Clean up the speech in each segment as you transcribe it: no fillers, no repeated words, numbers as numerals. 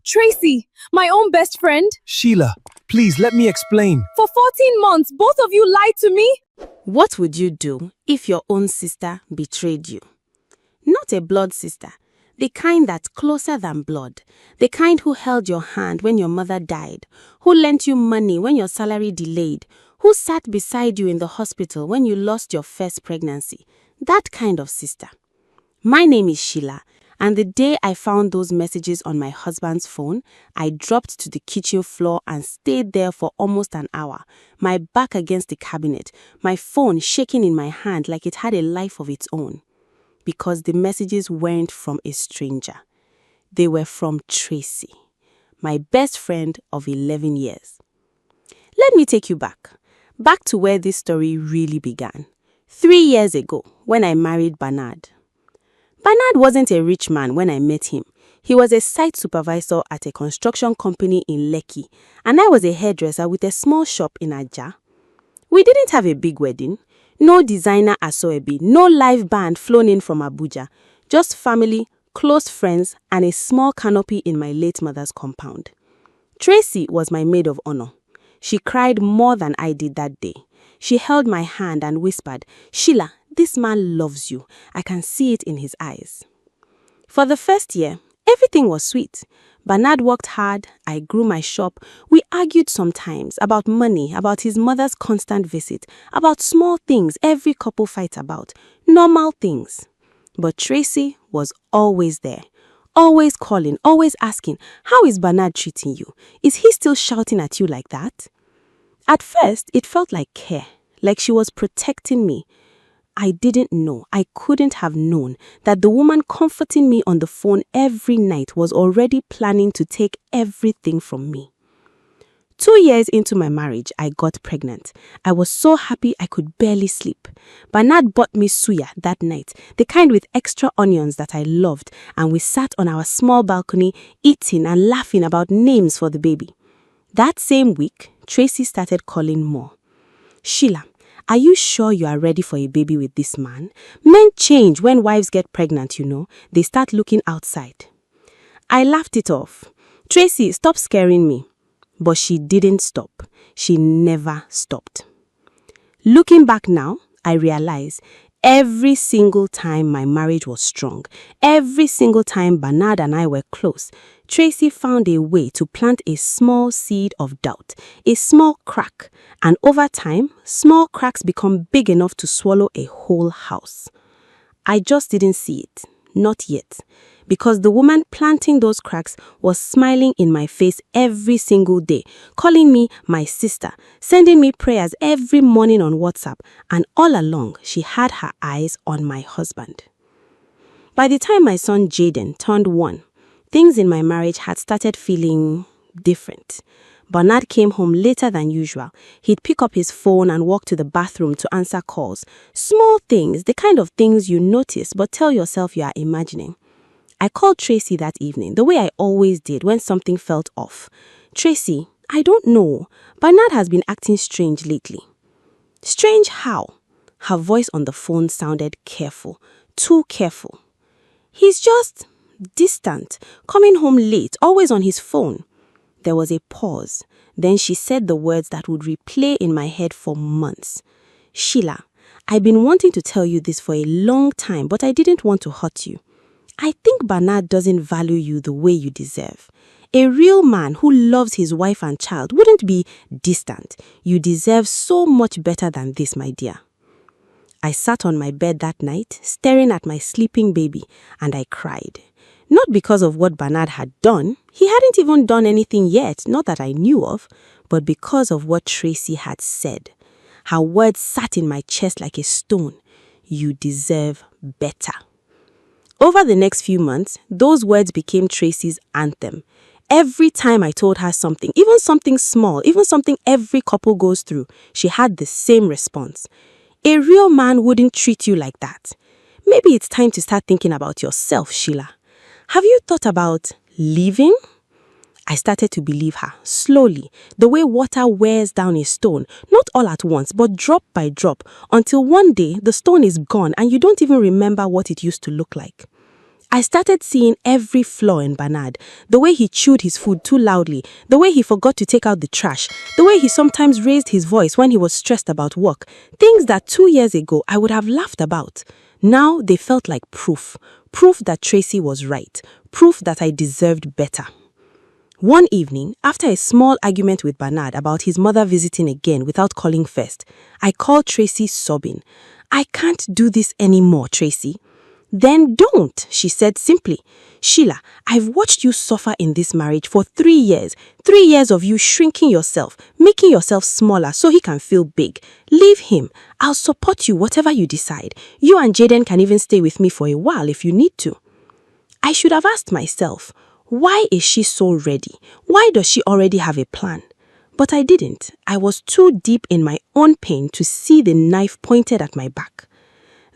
Tracy, my own best friend. Sheila, please let me explain. For 14 months, both of you lied to me. What would you do if your own sister betrayed you? Not a blood sister, the kind that's closer than blood, the kind who held your hand when your mother died, who lent you money when your salary delayed, who sat beside you in the hospital when you lost your first pregnancy. That kind of sister. My name is Sheila, and the day I found those messages on my husband's phone, I dropped to the kitchen floor and stayed there for almost an hour, my back against the cabinet, my phone shaking in my hand like it had a life of its own. Because the messages weren't from a stranger. They were from Tracy, my best friend of 11 years. Let me take you back to where this story really began. 3 years ago, when I married Bernard. Bernard wasn't a rich man when I met him. He was a site supervisor at a construction company in Lekki, and I was a hairdresser with a small shop in Ajah. We didn't have a big wedding. No designer asoebi, no live band flown in from Abuja. Just family, close friends, and a small canopy in my late mother's compound. Tracy was my maid of honor. She cried more than I did that day. She held my hand and whispered, "Sheila, this man loves you. I can see it in his eyes." For the first year, everything was sweet. Bernard worked hard, I grew my shop. We argued sometimes about money, about his mother's constant visit, about small things every couple fights about, normal things. But Tracy was always there, always calling, always asking, "How is Bernard treating you? Is he still shouting at you like that?" At first, it felt like care, like she was protecting me. I didn't know, I couldn't have known that the woman comforting me on the phone every night was already planning to take everything from me. 2 years into my marriage, I got pregnant. I was so happy I could barely sleep. Bernard bought me suya that night, the kind with extra onions that I loved, and we sat on our small balcony eating and laughing about names for the baby. That same week, Tracy started calling more. "Sheila, are you sure you are ready for a baby with this man? Men change when wives get pregnant, you know. They start looking outside." I laughed it off. "Tracy, stop scaring me." But she didn't stop. She never stopped. Looking back now, I realize every single time my marriage was strong, every single time Bernard and I were close, Tracy found a way to plant a small seed of doubt, a small crack, and over time, small cracks become big enough to swallow a whole house. I just didn't see it, not yet, because the woman planting those cracks was smiling in my face every single day, calling me my sister, sending me prayers every morning on WhatsApp, and all along, she had her eyes on my husband. By the time my son Jaden turned 1, things in my marriage had started feeling different. Bernard came home later than usual. He'd pick up his phone and walk to the bathroom to answer calls. Small things, the kind of things you notice but tell yourself you are imagining. I called Tracy that evening, the way I always did when something felt off. "Tracy, I don't know. Bernard has been acting strange lately." "Strange how?" Her voice on the phone sounded careful, too careful. "He's just distant, coming home late, always on his phone." There was a pause. Then she said the words that would replay in my head for months. "Sheila, I've been wanting to tell you this for a long time, but I didn't want to hurt you. I think Bernard doesn't value you the way you deserve. A real man who loves his wife and child wouldn't be distant. You deserve so much better than this, my dear." I sat on my bed that night, staring at my sleeping baby, and I cried. Not because of what Bernard had done. He hadn't even done anything yet, not that I knew of, but because of what Tracy had said. Her words sat in my chest like a stone. "You deserve better." Over the next few months, those words became Tracy's anthem. Every time I told her something, even something small, even something every couple goes through, she had the same response. "A real man wouldn't treat you like that. Maybe it's time to start thinking about yourself, Sheila. Have you thought about leaving?" I started to believe her, slowly, the way water wears down a stone, not all at once, but drop by drop, until one day the stone is gone and you don't even remember what it used to look like. I started seeing every flaw in Bernard. The way he chewed his food too loudly, the way he forgot to take out the trash, the way he sometimes raised his voice when he was stressed about work. Things that 2 years ago I would have laughed about. Now they felt like proof. Proof that Tracy was right. Proof that I deserved better. One evening, after a small argument with Bernard about his mother visiting again without calling first, I called Tracy sobbing. "I can't do this anymore, Tracy." "Then don't," she said simply. "Sheila, I've watched you suffer in this marriage for 3 years. 3 years of you shrinking yourself, making yourself smaller so he can feel big. Leave him. I'll support you whatever you decide. You and Jaden can even stay with me for a while if you need to." I should have asked myself, why is she so ready? Why does she already have a plan? But I didn't. I was too deep in my own pain to see the knife pointed at my back.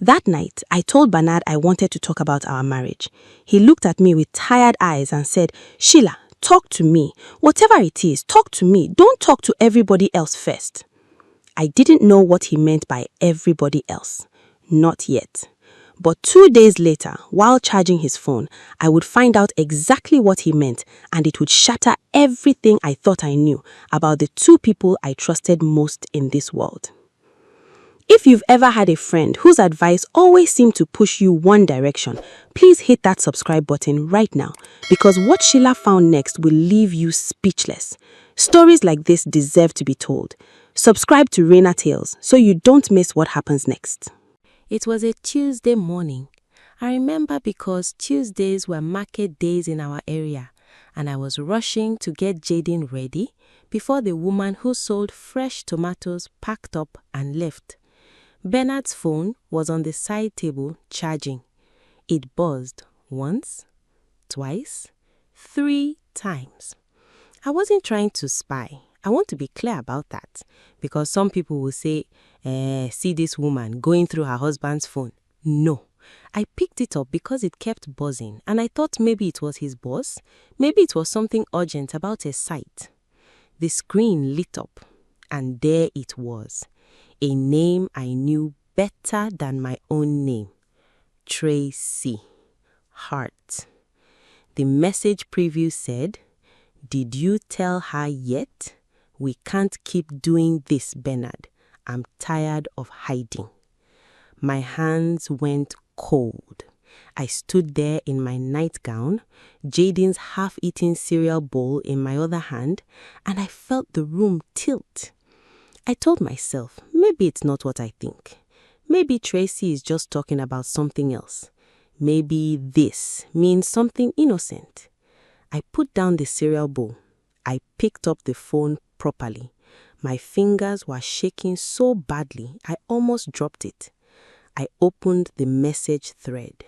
That night, I told Bernard I wanted to talk about our marriage. He looked at me with tired eyes and said, "Sheila, talk to me. Whatever it is, talk to me. Don't talk to everybody else first." I didn't know what he meant by everybody else. Not yet. But 2 days later, while charging his phone, I would find out exactly what he meant, and it would shatter everything I thought I knew about the 2 people I trusted most in this world. If you've ever had a friend whose advice always seemed to push you one direction, please hit that subscribe button right now, because what Sheila found next will leave you speechless. Stories like this deserve to be told. Subscribe to Reina Tales so you don't miss what happens next. It was a Tuesday morning. I remember because Tuesdays were market days in our area, and I was rushing to get Jaden ready before the woman who sold fresh tomatoes packed up and left. Bernard's phone was on the side table charging. It buzzed once, twice, 3 times. I wasn't trying to spy. I want to be clear about that, because some people will say, see this woman going through her husband's phone. No, I picked it up because it kept buzzing, and I thought maybe it was his boss. Maybe it was something urgent about a site. The screen lit up, and there it was. A name I knew better than my own name. Tracy. Heart. The message preview said, "Did you tell her yet? We can't keep doing this, Bernard. I'm tired of hiding." My hands went cold. I stood there in my nightgown, Jaden's half-eaten cereal bowl in my other hand, and I felt the room tilt. I told myself, maybe it's not what I think. Maybe Tracy is just talking about something else. Maybe this means something innocent. I put down the cereal bowl. I picked up the phone properly. My fingers were shaking so badly, I almost dropped it. I opened the message thread.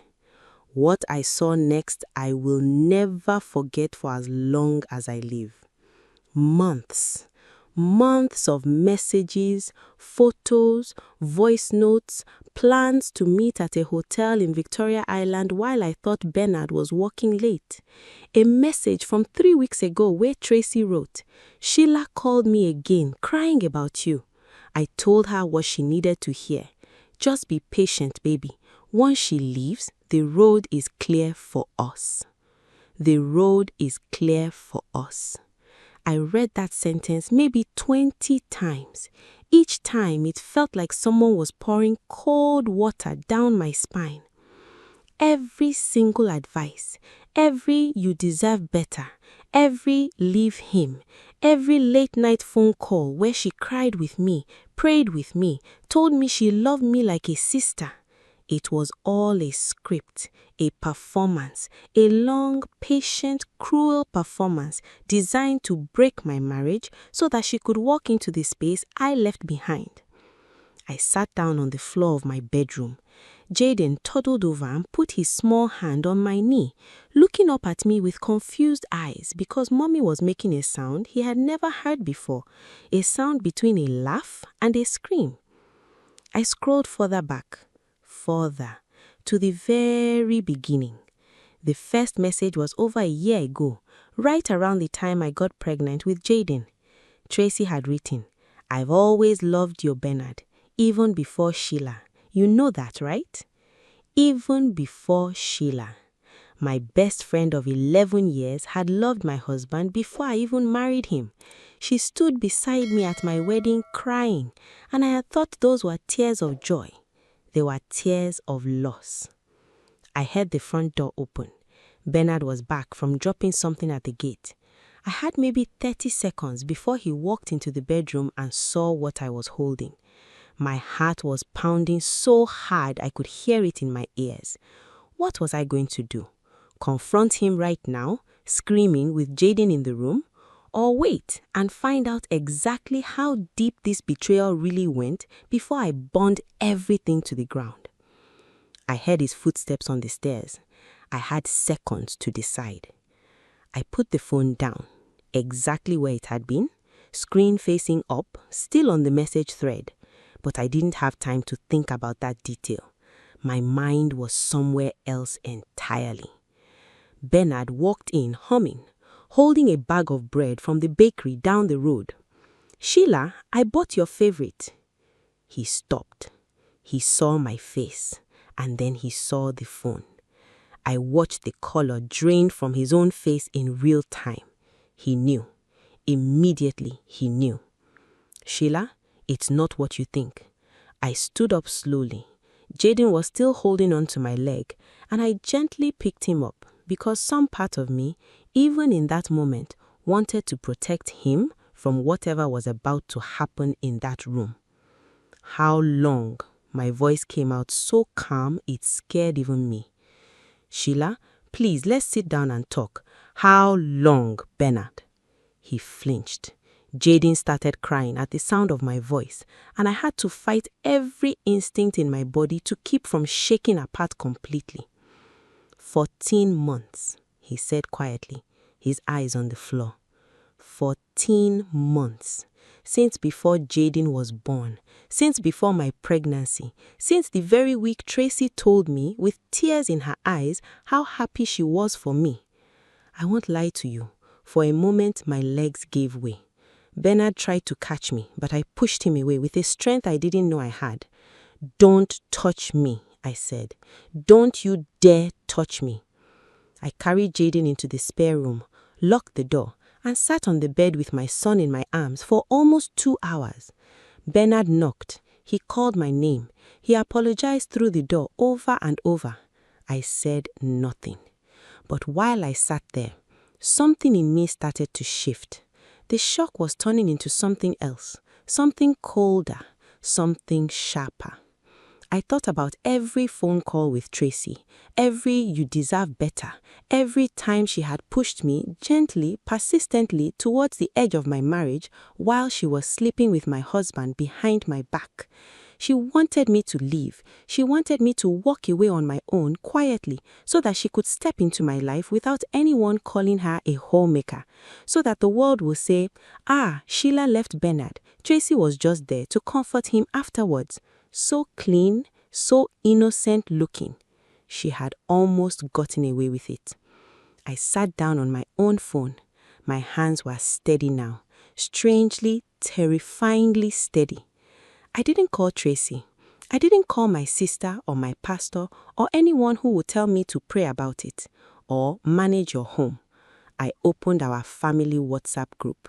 What I saw next, I will never forget for as long as I live. Months of messages, photos, voice notes, plans to meet at a hotel in Victoria Island while I thought Bernard was working late. A message from 3 weeks ago where Tracy wrote, "Sheila called me again, crying about you." I told her what she needed to hear. "Just be patient, baby. Once she leaves, the road is clear for us." The road is clear for us. I read that sentence maybe 20 times. Each time it felt like someone was pouring cold water down my spine. Every single advice, every "you deserve better," every "leave him," every late night phone call where she cried with me, prayed with me, told me she loved me like a sister. It was all a script, a performance, a long, patient, cruel performance designed to break my marriage so that she could walk into the space I left behind. I sat down on the floor of my bedroom. Jaden toddled over and put his small hand on my knee, looking up at me with confused eyes because Mommy was making a sound he had never heard before, a sound between a laugh and a scream. I scrolled further back. Further, to the very beginning. The first message was over a year ago, right around the time I got pregnant with Jaden. Tracy had written, "I've always loved your Bernard, even before Sheila. You know that, right?" Even before Sheila. My best friend of 11 years had loved my husband before I even married him. She stood beside me at my wedding crying, and I had thought those were tears of joy. They were tears of loss. I heard the front door open. Bernard was back from dropping something at the gate. I had maybe 30 seconds before he walked into the bedroom and saw what I was holding. My heart was pounding so hard I could hear it in my ears. What was I going to do? Confront him right now, screaming with Jaden in the room? Or wait and find out exactly how deep this betrayal really went before I burned everything to the ground? I heard his footsteps on the stairs. I had seconds to decide. I put the phone down, exactly where it had been, screen facing up, still on the message thread. But I didn't have time to think about that detail. My mind was somewhere else entirely. Bernard walked in humming, holding a bag of bread from the bakery down the road. "Sheila, I bought your favorite." He stopped. He saw my face, and then he saw the phone. I watched the color drain from his own face in real time. He knew. Immediately he knew. "Sheila, it's not what you think." I stood up slowly. Jaden was still holding on to my leg, and I gently picked him up because some part of me, even in that moment, wanted to protect him from whatever was about to happen in that room. "How long?" My voice came out so calm it scared even me. "Sheila, please, let's sit down and talk. How long, Bernard?" He flinched. Jaden started crying at the sound of my voice, and I had to fight every instinct in my body to keep from shaking apart completely. 14 months, he said quietly, his eyes on the floor. 14 months. Since before Jaden was born, since before my pregnancy, since the very week Tracy told me, with tears in her eyes, how happy she was for me. I won't lie to you. For a moment, my legs gave way. Bernard tried to catch me, but I pushed him away with a strength I didn't know I had. "Don't touch me," I said. "Don't you dare touch me." I carried Jaden into the spare room, locked the door, and sat on the bed with my son in my arms for almost 2 hours. Bernard knocked. He called my name. He apologized through the door over and over. I said nothing. But while I sat there, something in me started to shift. The shock was turning into something else, something colder, something sharper. I thought about every phone call with Tracy, every "you deserve better," every time she had pushed me gently, persistently towards the edge of my marriage while she was sleeping with my husband behind my back. She wanted me to leave. She wanted me to walk away on my own quietly so that she could step into my life without anyone calling her a homemaker, so that the world will say, Sheila left Bernard. Tracy was just there to comfort him afterwards. So clean, so innocent looking. She had almost gotten away with it. I sat down on my own phone. My hands were steady now, strangely, terrifyingly steady. I didn't call Tracy. I didn't call my sister or my pastor or anyone who would tell me to pray about it or manage your home. I opened our family WhatsApp group.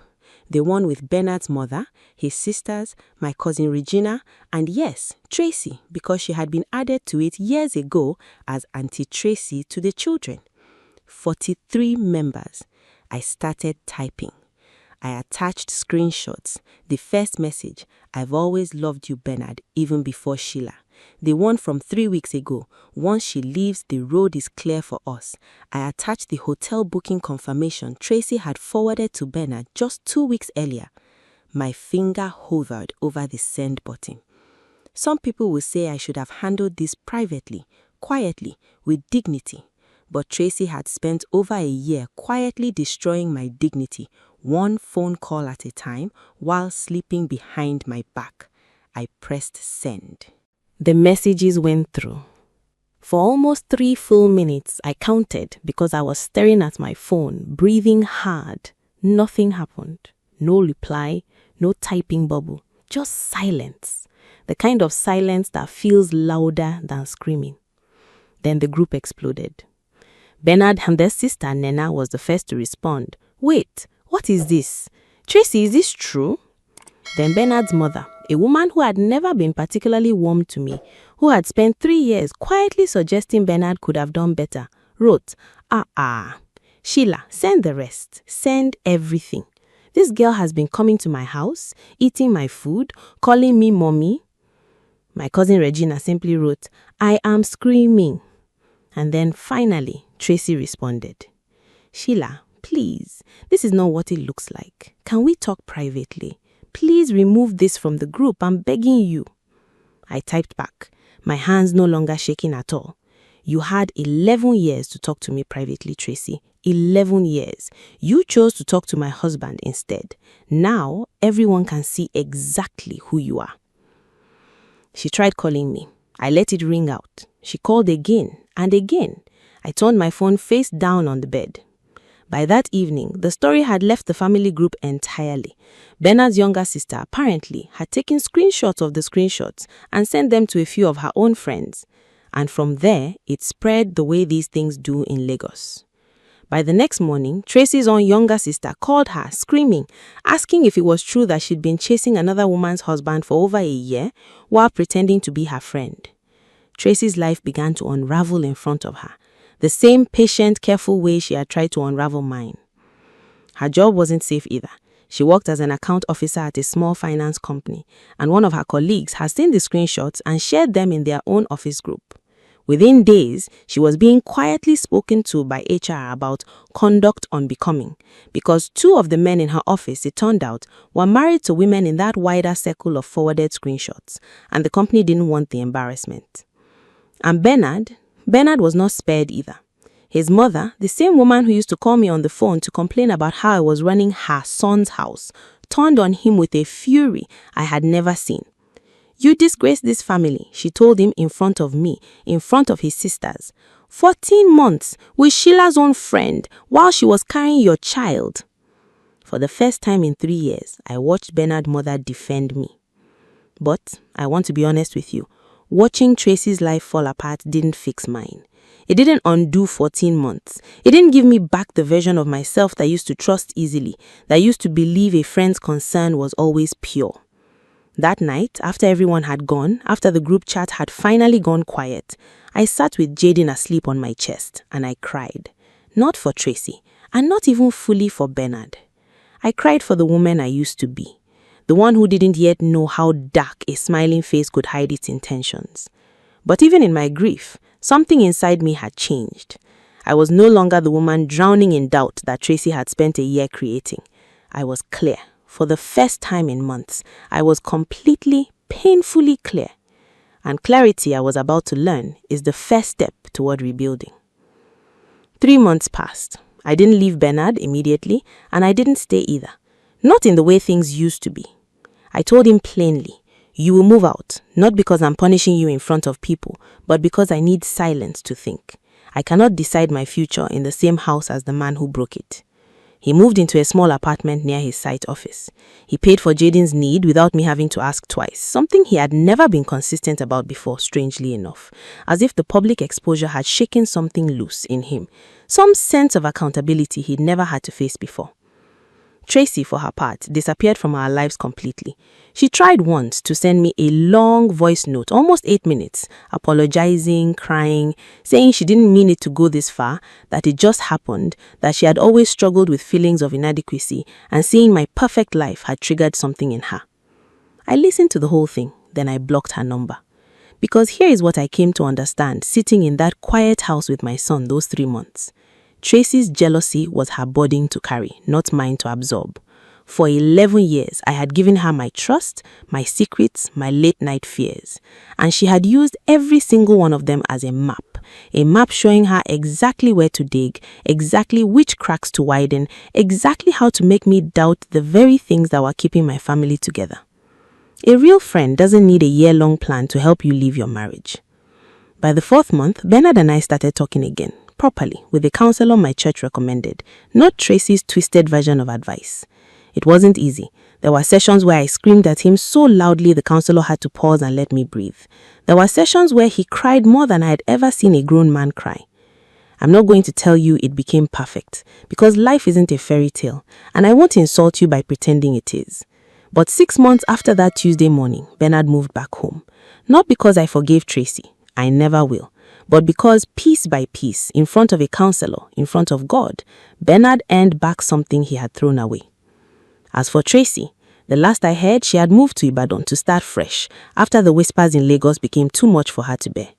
The one with Bernard's mother, his sisters, my cousin Regina, and yes, Tracy, because she had been added to it years ago as Auntie Tracy to the children. 43 members. I started typing. I attached screenshots. The first message, "I've always loved you, Bernard, even before Sheila." The one from 3 weeks ago, "Once she leaves, the road is clear for us." I attached the hotel booking confirmation Tracy had forwarded to Bernard just 2 weeks earlier. My finger hovered over the send button. Some people will say I should have handled this privately, quietly, with dignity. But Tracy had spent over a year quietly destroying my dignity, one phone call at a time, while sleeping behind my back. I pressed send. The messages went through. For almost 3 full minutes, I counted because I was staring at my phone, breathing hard. Nothing happened. No reply, no typing bubble, just silence. The kind of silence that feels louder than screaming. Then the group exploded. Bernard and their sister Nena was the first to respond. Wait, what is this? Tracy, is this true? Then Bernard's mother, a woman who had never been particularly warm to me, who had spent 3 years quietly suggesting Bernard could have done better, wrote, Sheila, send the rest. Send everything. This girl has been coming to my house, eating my food, calling me mommy. My cousin Regina simply wrote, I am screaming. And then finally, Tracy responded, Sheila, please, this is not what it looks like. Can we talk privately? Please remove this from the group, I'm begging you. I typed back, my hands no longer shaking at all. You had 11 years to talk to me privately, Tracy. 11 years. You chose to talk to my husband instead. Now, everyone can see exactly who you are. She tried calling me. I let it ring out. She called again and again. I turned my phone face down on the bed. By that evening, the story had left the family group entirely. Bernard's younger sister apparently had taken screenshots of the screenshots and sent them to a few of her own friends. And from there, it spread the way these things do in Lagos. By the next morning, Tracy's own younger sister called her, screaming, asking if it was true that she'd been chasing another woman's husband for over a year while pretending to be her friend. Tracy's life began to unravel in front of her, the same patient, careful way she had tried to unravel mine. Her job wasn't safe either. She worked as an account officer at a small finance company, and one of her colleagues had seen the screenshots and shared them in their own office group. Within days, she was being quietly spoken to by HR about conduct unbecoming, because 2 of the men in her office, it turned out, were married to women in that wider circle of forwarded screenshots, and the company didn't want the embarrassment. And Bernard was not spared either. His mother, the same woman who used to call me on the phone to complain about how I was running her son's house, turned on him with a fury I had never seen. You disgrace this family, she told him in front of me, in front of his sisters. 14 months with Sheila's own friend while she was carrying your child. For the first time in 3 years, I watched Bernard's mother defend me. But I want to be honest with you, watching Tracy's life fall apart didn't fix mine. It didn't undo 14 months. It didn't give me back the version of myself that used to trust easily, that used to believe a friend's concern was always pure. That night, after everyone had gone, after the group chat had finally gone quiet, I sat with Jaden asleep on my chest and I cried. Not for Tracy, and not even fully for Bernard. I cried for the woman I used to be, the one who didn't yet know how dark a smiling face could hide its intentions. But even in my grief, something inside me had changed. I was no longer the woman drowning in doubt that Tracy had spent a year creating. I was clear. For the first time in months, I was completely, painfully clear. And clarity I was about to learn is the first step toward rebuilding. 3 months passed. I didn't leave Bernard immediately, and I didn't stay either. Not in the way things used to be. I told him plainly, you will move out, not because I'm punishing you in front of people, but because I need silence to think. I cannot decide my future in the same house as the man who broke it. He moved into a small apartment near his site office. He paid for Jaden's need without me having to ask twice, something he had never been consistent about before, strangely enough, as if the public exposure had shaken something loose in him, some sense of accountability he'd never had to face before. Tracy, for her part, disappeared from our lives completely. She tried once to send me a long voice note, almost 8 minutes, apologizing, crying, saying she didn't mean it to go this far, that it just happened, that she had always struggled with feelings of inadequacy, and seeing my perfect life had triggered something in her. I listened to the whole thing, then I blocked her number. Because here is what I came to understand sitting in that quiet house with my son those 3 months. Tracy's jealousy was her burden to carry, not mine to absorb. For 11 years, I had given her my trust, my secrets, my late-night fears. And she had used every single one of them as a map showing her exactly where to dig, exactly which cracks to widen, exactly how to make me doubt the very things that were keeping my family together. A real friend doesn't need a year-long plan to help you leave your marriage. By the 4th month, Bernard and I started talking again. Properly, with a counselor my church recommended, not Tracy's twisted version of advice. It wasn't easy. There were sessions where I screamed at him so loudly the counselor had to pause and let me breathe. There were sessions where he cried more than I had ever seen a grown man cry. I'm not going to tell you it became perfect, because life isn't a fairy tale, and I won't insult you by pretending it is. But 6 months after that Tuesday morning, Bernard moved back home. Not because I forgave Tracy, I never will, but because piece by piece, in front of a counselor, in front of God, Bernard earned back something he had thrown away. As for Tracy, the last I heard, she had moved to Ibadan to start fresh after the whispers in Lagos became too much for her to bear.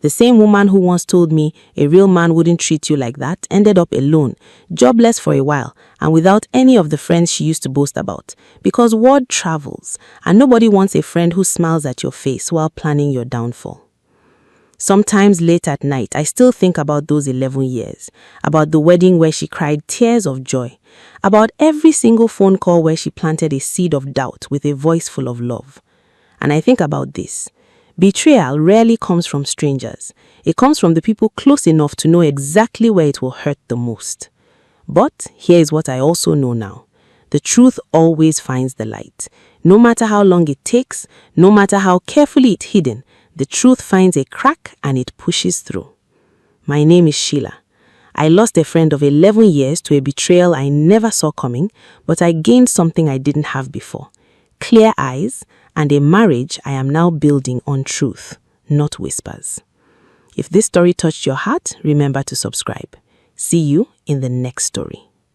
The same woman who once told me a real man wouldn't treat you like that ended up alone, jobless for a while, and without any of the friends she used to boast about. Because word travels, and nobody wants a friend who smiles at your face while planning your downfall. Sometimes late at night, I still think about those 11 years, about the wedding where she cried tears of joy, about every single phone call where she planted a seed of doubt with a voice full of love. And I think about this. Betrayal rarely comes from strangers. It comes from the people close enough to know exactly where it will hurt the most. But here is what I also know now. The truth always finds the light. No matter how long it takes, no matter how carefully it's hidden, the truth finds a crack and it pushes through. My name is Sheila. I lost a friend of 11 years to a betrayal I never saw coming, but I gained something I didn't have before. Clear eyes, and a marriage I am now building on truth, not whispers. If this story touched your heart, remember to subscribe. See you in the next story.